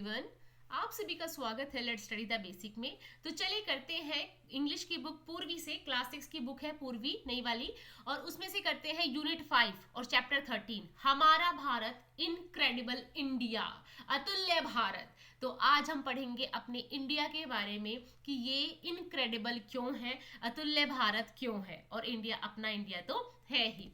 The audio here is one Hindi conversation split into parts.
एवरीवन, आप सभी का स्वागत है लेट्स स्टडी द बेसिक में। तो चलिए करते हैं इंग्लिश की बुक पूर्वी से। क्लास 6 की बुक है पूर्वी नई वाली, और उसमें से करते हैं यूनिट 5 और चैप्टर 13 हमारा भारत इनक्रेडिबल इंडिया, अतुल्य भारत। तो आज हम पढ़ेंगे अपने इंडिया के बारे में कि ये इनक्रेडिबल क्यों है, अतुल्य भारत क्यों है, और इंडिया अपना इंडिया तो है ही।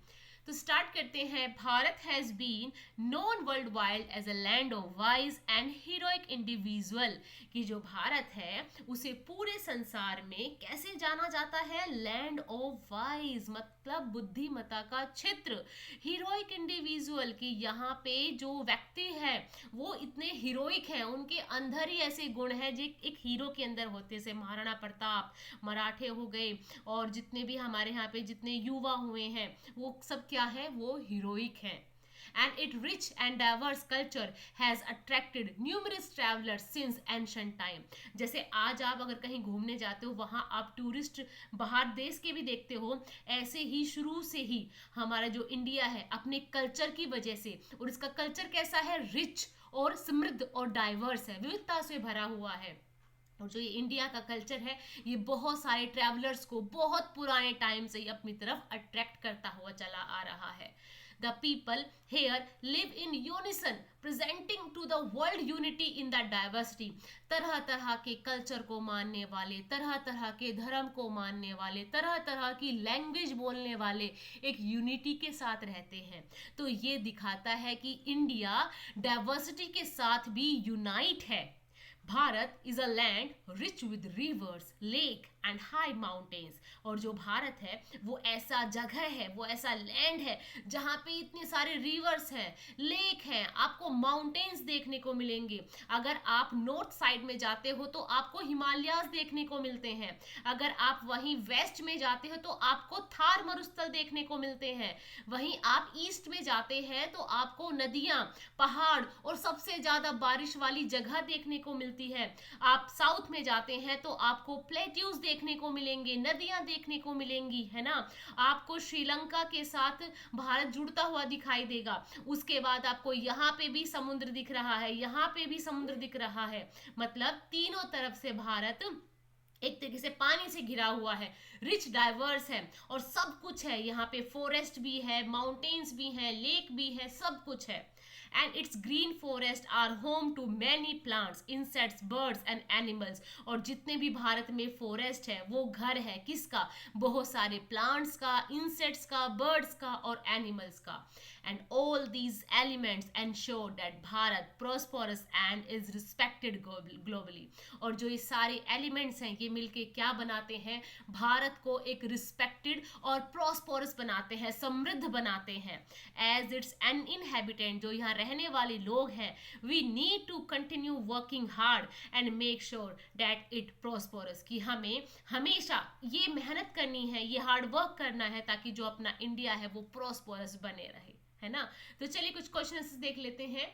तो स्टार्ट करते हैं। Bharat has been known world wide as a land of wise and heroic individual, कि जो भारत है उसे पूरे संसार में कैसे जाना जाता है, लैंड ऑफ वाइज मतलब बुद्धिमता का क्षेत्र, हीरोइक इंडिविजुअल की यहाँ पे जो व्यक्ति है वो इतने हीरोइक हैं, उनके अंदर ही ऐसे गुण हैं जो एक हीरो के अंदर होते, से महाराणा प्रताप, मराठे हो गए, और जितने भी हमारे यहाँ पे जितने युवा हुए हैं वो सब क्या है, वो हीरोइक हैं। And its rich and diverse culture has attracted numerous travelers since ancient time. जैसे आज आप अगर कहीं घूमने जाते हो वहाँ आप टूरिस्ट बाहर देश के भी देखते हो, ऐसे ही शुरू से ही हमारा जो इंडिया है अपने कल्चर की वजह से, और इसका कल्चर कैसा है, रिच और समृद्ध और डाइवर्स है, विविधता से भरा हुआ है। और जो ये इंडिया का कल्चर है ये बहुत सारे ट्रैवलर्स को बहुत पुराने टाइम से ही अपनी तरफ अट्रैक्ट करता हुआ चला आ रहा है। The people here live in unison presenting to the world unity in the diversity. तरह तरह के कल्चर को मानने वाले, तरह तरह के धर्म को मानने वाले, तरह तरह की लैंग्वेज बोलने वाले एक यूनिटी के साथ रहते हैं। तो ये दिखाता है कि इंडिया डाइवर्सिटी के साथ भी यूनाइट है। Bharat is a land rich with reverse, lake and high mountains. और जो भारत है वो ऐसा जगह है, वो ऐसा लैंड है जहाँ पे इतने सारे रिवर्स हैं, लेक हैं, आपको माउंटेन्स देखने को मिलेंगे। अगर आप नॉर्थ साइड में जाते हो तो आपको हिमालयाज देखने को मिलते हैं, अगर आप वहीं वेस्ट में जाते हो तो आपको थार मरुस्थल देखने को मिलते हैं, वहीं आप ईस्ट में जाते हैं तो आपको नदियाँ, पहाड़ और सबसे ज़्यादा बारिश वाली जगह देखने को मिलती है। आप साउथ में जाते हैं तो आपको प्लेट्यूज देखने को मिलेंगे, नदियां देखने को मिलेंगी, है ना। आपको श्रीलंका के साथ भारत जुड़ता हुआ दिखाई देगा। उसके बाद आपको यहाँ पे भी समुद्र दिख रहा है, यहाँ पे भी समुद्र दिख रहा है, मतलब तीनों तरफ से भारत एक तरीके से पानी से घिरा हुआ है, रिच डाइवर्स है, और सब कुछ है यहाँ पे। फॉरेस्ट भी है, माउंटेन्स भी हैं, लेक भी है, सब कुछ है। And it's green forest are home to many plants, insects, birds and animals. और जितने भी भारत में फॉरेस्ट है वो घर है किसका, बहुत सारे प्लांट्स का, इंसेक्ट्स का, बर्ड्स का और एनिमल्स का। And all these elements ensure that Bharat prosperous and is respected globally. और जो ये सारे एलिमेंट्स हैं ये मिलके क्या बनाते हैं, भारत को एक रिस्पेक्टेड और प्रॉस्परस बनाते हैं, समृद्ध बनाते हैं। एज इट्स एन इनहेबिटेंट, जो यहाँ रहने वाले लोग हैं, we need to continue working hard and make sure that it prosperous, कि हमें हमेशा ये मेहनत करनी है, ये हार्ड वर्क करना है ताकि जो अपना इंडिया है वो प्रॉस्परस बने रहे, है ना। तो चलिए कुछ क्वेश्चन देख लेते हैं।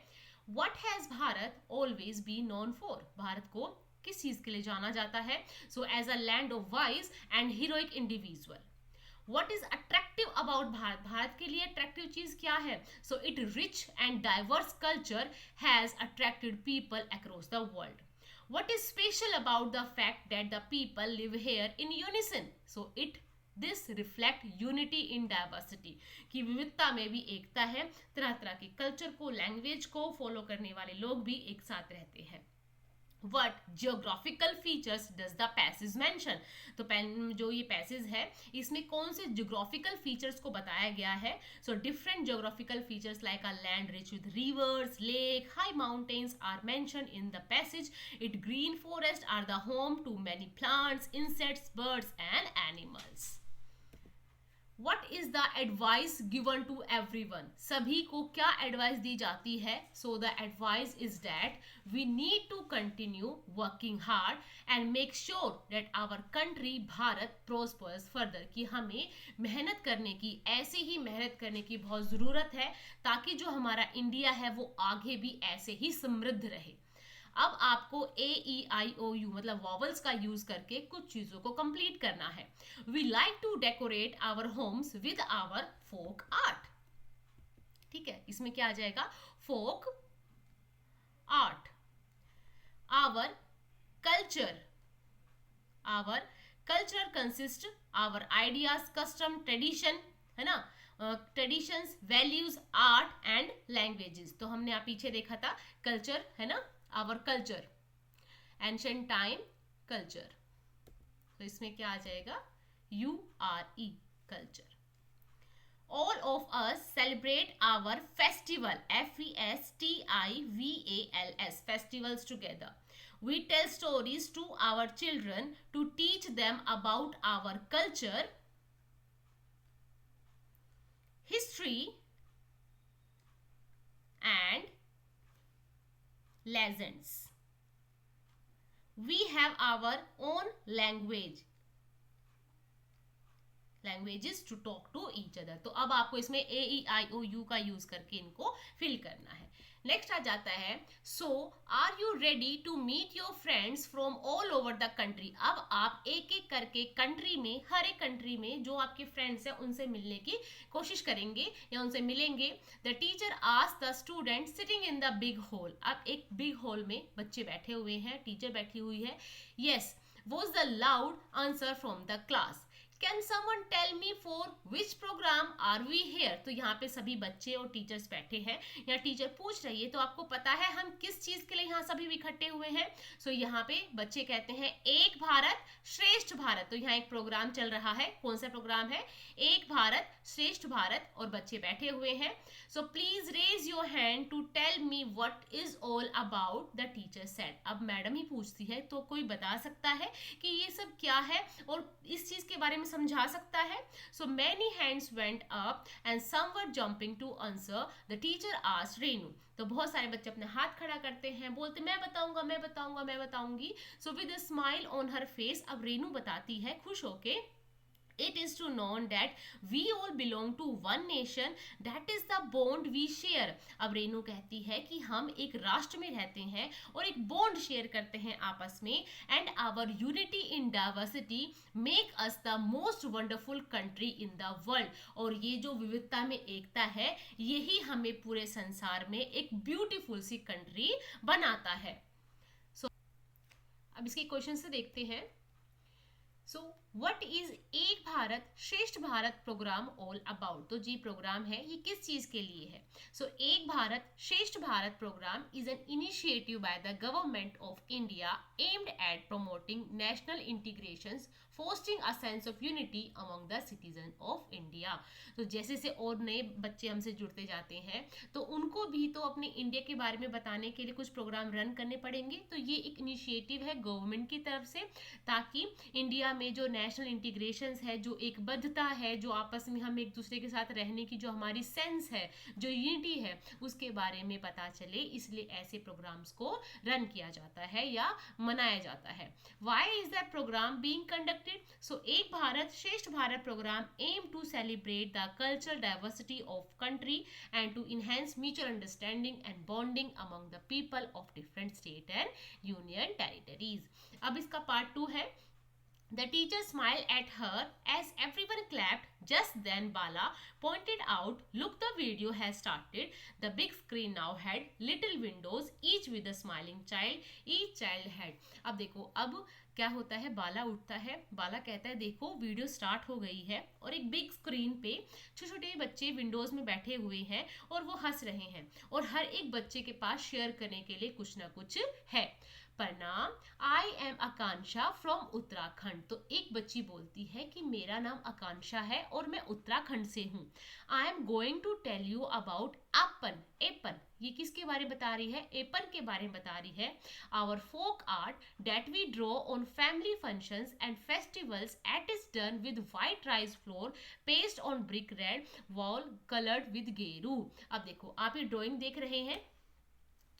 What has Bharat always been known for? Bharat को किस चीज के लिए जाना जाता है? So as a land of wise and heroic individual. What is attractive about Bharat? Bharat के लिए अट्रैक्टिव चीज क्या है? So it rich and diverse culture has attracted people across the world. What is special about the fact that the people live here in unison? So it this reflect unity in diversity, की विविधता में भी एकता है, तरह तरह के कल्चर को, लैंग्वेज को फॉलो करने वाले लोग भी एक साथ रहते हैं। What geographical features does the passage mention? तो जो ये पैसेज है इसमें कौन से geographical features को बताया गया है? So different geographical features like a land rich with rivers, lake, high mountains are mentioned in the passage. It green forests are the home to many plants, insects, birds and animals. What is the advice given to everyone? सभी को क्या एडवाइस दी जाती है? So the advice is that we need to continue working hard and make sure that our country Bharat prospers further, कि हमें मेहनत करने की, ऐसे ही मेहनत करने की बहुत ज़रूरत है ताकि जो हमारा इंडिया है वो आगे भी ऐसे ही समृद्ध रहे। अब आपको AEIOU मतलब वॉवल्स का यूज करके कुछ चीजों को कंप्लीट करना है। We like to decorate our homes with our folk art. ठीक है, इसमें क्या आ जाएगा, folk art. Our culture consist our ideas, custom, tradition, है ना, traditions, values, art and languages. तो हमने आप पीछे देखा था कल्चर, है ना, our culture, ancient time culture. तो इसमें क्या आ जाएगा, URE, culture. All of us celebrate our festival, FESTIVALS, festivals together. We tell stories to our children to teach them about our culture, history and legends. We have our own languages to talk to each other. तो अब आपको इसमें AEIOU का यूज करके इनको फिल करना है। नेक्स्ट आ जाता है, so are you ready to meet your friends from all over the country. अब आप एक एक करके कंट्री में, हर एक कंट्री में जो आपके फ्रेंड्स हैं उनसे मिलने की कोशिश करेंगे या उनसे मिलेंगे। The teacher asked the student sitting in the big hall. अब एक बिग हॉल में बच्चे बैठे हुए हैं, टीचर बैठी हुई है। Yes was the loud answer from the class. Can someone tell me for which program are we here? तो यहाँ पे सभी बच्चे और टीचर्स बैठे हैं, या टीचर पूछ रही है, तो आपको पता है हम किस चीज के लिए यहाँ सभी इकट्ठे हुए हैं। सो यहाँ पे बच्चे कहते हैं एक भारत श्रेष्ठ भारत। तो यहाँ एक प्रोग्राम चल रहा है, कौन सा प्रोग्राम है, एक भारत श्रेष्ठ भारत, और बच्चे बैठे हुए हैं। So please raise your hand to tell me what is all about, the teacher said. अब मैडम ही पूछती है, तो कोई बता सकता है कि ये सब क्या है और इस चीज के बारे में समझा सकता है। So many hands went up and some were jumping to answer. The teacher asked Renu. तो बहुत सारे बच्चे अपने हाथ खड़ा करते हैं, बोलते मैं बताऊंगा, मैं बताऊंगा, मैं बताऊंगी। So with a smile on her face, अब रेनू बताती है खुश होके, it is to known that we all belong to one nation, that is the bond we share। अब रेनू कहती है कि हम एक राष्ट्र में रहते हैं और एक बॉन्ड शेयर करते हैं आपस में, and our unity in diversity make us the most wonderful country in the world। और ये जो विविधता में एकता है, यही हमें पूरे संसार में एक ब्यूटीफुल सी कंट्री बनाता है। अब इसके क्वेश्चन से देखते हैं। सो व्हाट इज एक Bharat Shreshtha Bharat program all about. तो जी प्रोग्राम है, ये किस चीज के लिए है। सो Ek Bharat Shreshtha Bharat programme is an initiative by the government of India aimed at promoting national integrations, fostering a sense of unity among the citizen of India. तो जैसे से और नए बच्चे हमसे जुड़ते जाते हैं, तो उनको भी तो अपने इंडिया के बारे में बताने के लिए कुछ प्रोग्राम रन करने पड़ेंगे। तो ये एक इनिशिएटिव है गवर्नमेंट की तरफ से, ताकि इंडिया में जो नेशनल इंटीग्रेशंस है, जो एकबद्धता है, जो आपस में हम एक दूसरे के साथ रहने की जो हमारी सेंस है, जो यूनिटी है, उसके बारे में पता चले। इसलिए ऐसे प्रोग्राम्स को रन किया जाता है या मनाया जाता है। Why is that programme being conducted. So Ek Bharat Shreshtha Bharat programme aim to celebrate the cultural diversity of country and to enhance mutual understanding and bonding among the people of different state and union territories. अब इसका पार्ट 2 है। The teacher smiled at her as everyone clapped. Just then Bala pointed out, look, the video has started. The big screen now had little windows, each with a smiling child. Each child had। अब देखो, अब क्या होता है, बाला उठता है, बाला कहता है देखो वीडियो स्टार्ट हो गई है, और एक बिग स्क्रीन पे छोटे छोटे बच्चे विंडोज में बैठे हुए हैं और वो हंस रहे हैं, और हर एक बच्चे के पास शेयर करने के लिए कुछ ना कुछ है। प्रणाम, I am Akanksha from Uttarakhand. तो एक बच्ची बोलती है कि मेरा नाम आकांक्षा है और मैं उत्तराखंड से हूँ। I am going to tell you about Aipan. Aipan, ये किसके बारे में बता रही है, एपन के बारे में बता रही है। Our folk art that we draw on family functions and festivals at is done with white rice flour paste on brick red wall coloured with geru. अब देखो, आप ये ड्राइंग देख रहे हैं,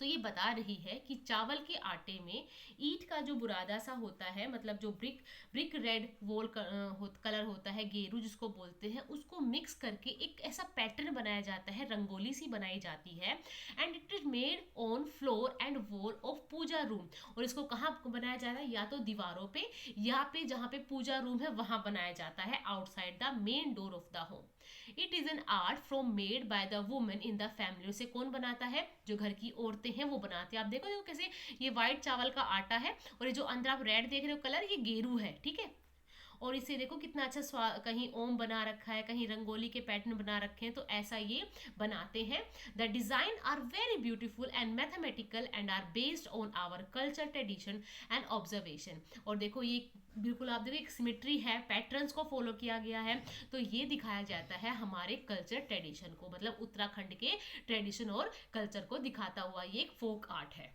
तो ये बता रही है कि चावल के आटे में ईंट का जो बुरादा सा होता है, मतलब जो ब्रिक रेड वॉल कलर होता है, गेरू जिसको बोलते हैं, उसको मिक्स करके एक ऐसा पैटर्न बनाया जाता है, रंगोली सी बनाई जाती है। And it is made on floor and wall of puja room. और इसको कहाँ बनाया जाता है, या तो दीवारों पे, या पे जहाँ पे पूजा रूम है वहां बनाया जाता है, outside the main door of the home. It is an art from made by the women in the family. उसे कौन बनाता है, जो घर की औरतें हैं वो बनाते हैं। आप देखो देखो कैसे ये व्हाइट चावल का आटा है और ये जो अंदर आप रेड देख रहे हो कलर, ये गेरू है, ठीक है। और इसे देखो कितना अच्छा कहीं ओम बना रखा है, कहीं रंगोली के पैटर्न बना रखे हैं, तो ऐसा ये बनाते हैं। The design are very beautiful and mathematical and are based on our culture tradition and observation. और देखो ये बिल्कुल आप देखो एक सिमेट्री है, पैटर्न्स को फॉलो किया गया है, तो ये दिखाया जाता है हमारे कल्चर ट्रेडिशन को, मतलब उत्तराखंड के ट्रेडिशन और कल्चर को दिखाता हुआ ये एक फोक आर्ट है।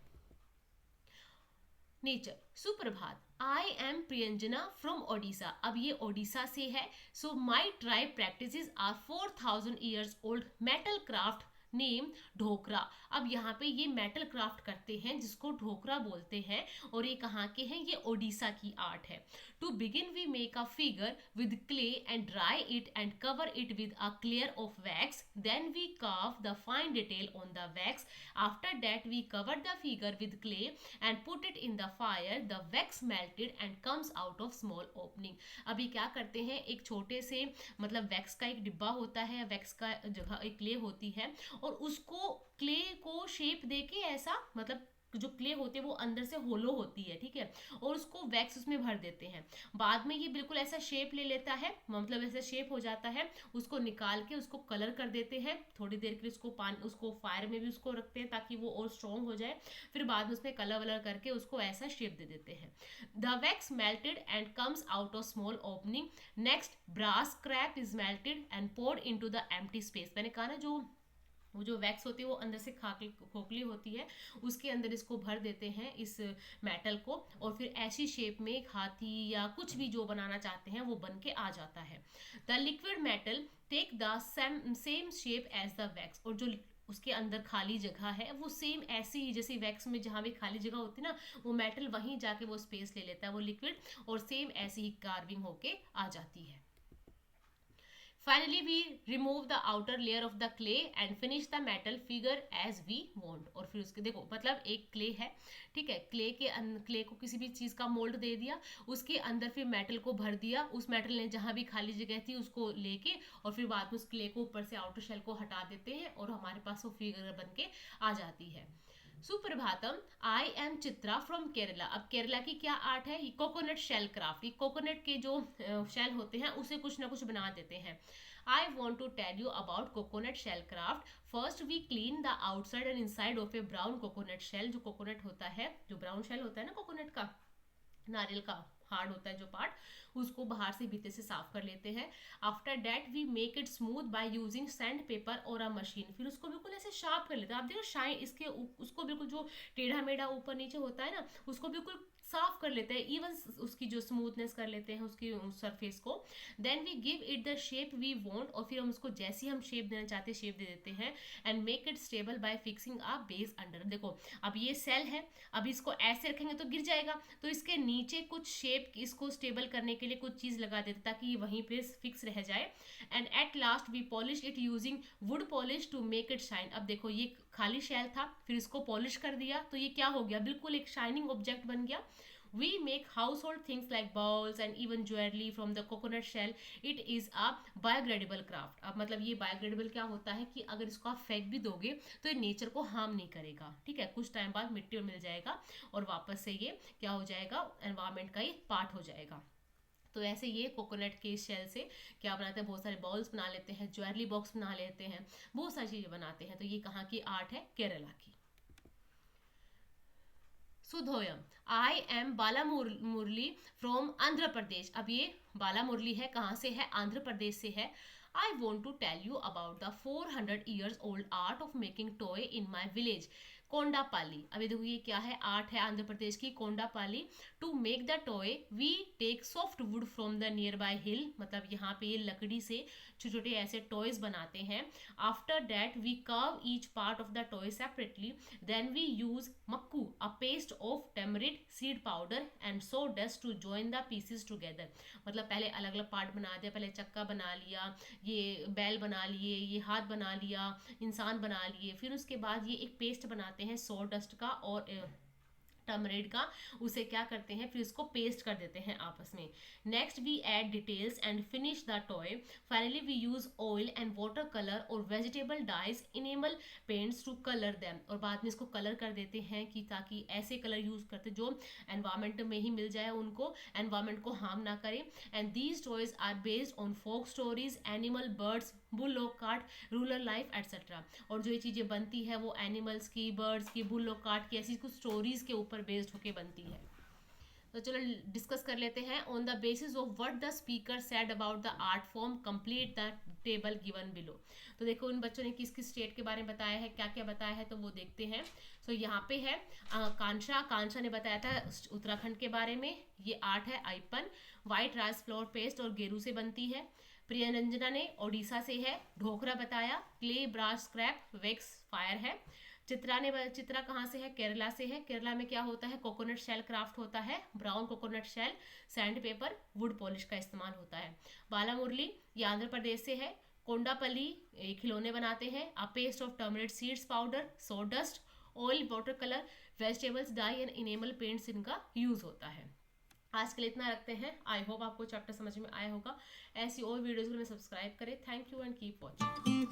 नेचर, सुप्रभात, I am Priyanjana from Odisha. अब ये ओडिशा से है। So my tribe practices are 4000 years old metal craft name Dhokra. अब यहाँ पे ये मेटल क्राफ्ट करते हैं जिसको ढोकरा बोलते हैं, और ये कहाँ के हैं, ये ओडिशा की आर्ट है। To begin we make a figure with clay and dry it and cover it with a layer of wax, then we carve the fine detail on the wax. After that we cover the figure with clay and put it in the fire. The wax melted and comes out of small opening. अभी क्या करते हैं, एक छोटे से मतलब वैक्स का एक डिब्बा होता है, वैक्स का जगह एक क्ले होती है, और उसको क्ले को शेप देके ऐसा, मतलब जो क्ले होते हैं वो अंदर से होलो होती है, ठीक है, और उसको वैक्स उसमें भर देते हैं। बाद में ये बिल्कुल ऐसा शेप ले लेता है, मतलब ऐसा शेप हो जाता है, उसको निकाल के उसको कलर कर देते हैं। थोड़ी देर के लिए उसको उसको फायर में भी उसको रखते हैं ताकि वो और स्ट्रॉन्ग हो जाए, फिर बाद में उसमें कलर वलर करके उसको ऐसा शेप दे देते हैं। The wax melted and comes out of small opening. Next brass scrap is melted and poured into the empty space. मैंने कहा ना जो वो जो वैक्स होती है वो अंदर से खोखली होती है, उसके अंदर इसको भर देते हैं इस मेटल को, और फिर ऐसी शेप में एक हाथी या कुछ भी जो बनाना चाहते हैं वो बन के आ जाता है। The liquid metal take the same shape as the wax. और जो उसके अंदर खाली जगह है वो सेम ऐसी ही जैसे वैक्स में जहाँ भी खाली जगह होती है ना, वो मेटल वहीं जाके वो स्पेस ले लेता है वो लिक्विड, और सेम ऐसी ही कार्विंग होके आ जाती है। Finally, we remove the outer layer of the clay and finish the metal figure as we want. और फिर उसके देखो मतलब एक क्ले है, ठीक है, क्ले को किसी भी चीज़ का मोल्ड दे दिया, उसके अंदर फिर मेटल को भर दिया, उस मेटल ने जहाँ भी खाली जगह थी उसको लेके, और फिर बाद में उस क्ले को ऊपर से आउटर शेल को हटा देते हैं और हमारे पास वो फिगर बन के आ जाती है। Suprabhatam, I am Chitra from Kerala. अब केरला की क्या आर्ट है, ये कोकोनट शेल क्राफ्ट। ये कोकोनट के जो शेल होते हैं उसे कुछ ना कुछ बना देते हैं। I want to tell you about coconut shell craft. First we clean the outside and inside of a brown coconut shell. जो कोकोनट होता है, जो ब्राउन शेल होता है ना कोकोनट का, नारियल का हार्ड होता है जो पार्ट, उसको बाहर से भीतर से साफ कर लेते हैं। After that we make it smooth by using sand paper और अ मशीन। फिर उसको बिल्कुल ऐसे शार्प कर लेते हैं। आप देखो शाइन इसके उसको बिल्कुल जो टेढ़ा मेढ़ा ऊपर नीचे होता है ना, उसको बिल्कुल साफ कर लेते हैं, इवन उसकी जो स्मूथनेस कर लेते हैं उसकी सरफेस को। Then we give it the shape we want, और फिर हम उसको जैसी हम शेप देना चाहते हैं शेप दे देते हैं। And make it stable bye fixing a base under. देखो अब ये सेल है, अब इसको ऐसे रखेंगे तो गिर जाएगा, तो इसके नीचे कुछ शेप इसको स्टेबल करने के लिए कुछ चीज़ लगा देते ताकि ये वहीं पे फिक्स रह जाए। And at last we polish it using wood polish to make it shine. अब देखो ये खाली शेल था, फिर इसको पॉलिश कर दिया तो ये क्या हो गया, बिल्कुल एक शाइनिंग ऑब्जेक्ट बन गया। We make household things like bowls and even jewelry from the coconut shell. It is a biodegradable craft. अब मतलब ये biodegradable क्या होता है कि अगर इसको आप फेंक भी दोगे तो ये नेचर को हार्म नहीं करेगा, ठीक है, कुछ टाइम बाद मिट्टी में मिल जाएगा और वापस से ये क्या हो जाएगा, एनवायरमेंट का ही पार्ट हो जाएगा। तो ऐसे ये कोकोनट के शेल से क्या बनाते हैं, बहुत सारे बॉल्स बना लेते हैं, ज्वेलरी बॉक्स बना लेते हैं, बहुत सारी चीज़ें बनाते हैं। तो ये कहाँ की आर्ट है, केरला की। सुधोयम, I am Bala Murali from Andhra Pradesh. अब ये बाला मुरली है, कहाँ से है, आंध्र प्रदेश से है। I want to tell you about the 400 years old art of making toy in my village Kondapalli. अभी देखो ये क्या है, आर्ट है आंध्र प्रदेश की Kondapalli. To make the toy we take soft wood from the near by hill. मतलब यहाँ पे ये लकड़ी से छोटे छोटे ऐसे टॉयज बनाते हैं। After that we carve each part of the toy separately. Then we use makku, a paste of tamarind seed powder and saw dust to join the pieces together. मतलब पहले अलग अलग पार्ट बना दिया, पहले चक्का बना लिया, ये बैल बना लिए, ये हाथ बना लिया, इंसान बना लिए, फिर उसके बाद ये एक पेस्ट बनाते हैं सो डस्ट का और टर्मरिड का, उसे क्या करते हैं फिर इसको पेस्ट कर देते हैं आपस में. Next we add details and finish the toy. Finally we use oil and water colour और vegetable dyes enamel paints to colour them. और बाद में इसको कलर कर देते हैं कि ताकि ऐसे कलर यूज करते जो एनवायरमेंट में ही मिल जाए, उनको एनवायरमेंट को हार्म ना करें. And these toys are based on folk stories, animal, birds, bull cart, rural life etcetera. और जो ये चीजें बनती है वो एनिमल्स की, बर्ड्स की, बुल कार्ट की, ऐसी कुछ स्टोरीज के ऊपर बेस्ड होके बनती है. तो चलो डिस्कस कर लेते हैं. On the basis of what the speaker said about the art form complete the table given below. तो देखो इन बच्चों ने किस किस स्टेट के बारे में बताया है, क्या क्या बताया है, तो वो देखते हैं. सो यहाँ पे है कांशा ने बताया था उत्तराखंड के बारे में. ये आर्ट है आइपन, व्हाइट राइस फ्लोर पेस्ट और गेरू से बनती है. प्रियरंजना ने ओडिशा से है. ढोकरा बताया, clay, brass, scrap, wax, fire है. चित्रा कहाँ से है, केरला से है. केरला में क्या होता है, कोकोनट शेल क्राफ्ट होता है. Brown coconut shell, sand paper, wood polish का इस्तेमाल होता है. बाला मुरली ये आंध्र प्रदेश से है. कोंडापल्ली खिलौने बनाते हैं. A paste of turmeric seeds powder, saw dust, oil, water colour, vegetables dye and enamel paints इनका यूज होता है. आज के लिए इतना रखते हैं. आई होप आपको चैप्टर समझ में आया होगा. ऐसी और वीडियोज में सब्सक्राइब करें. Thank you and keep watching.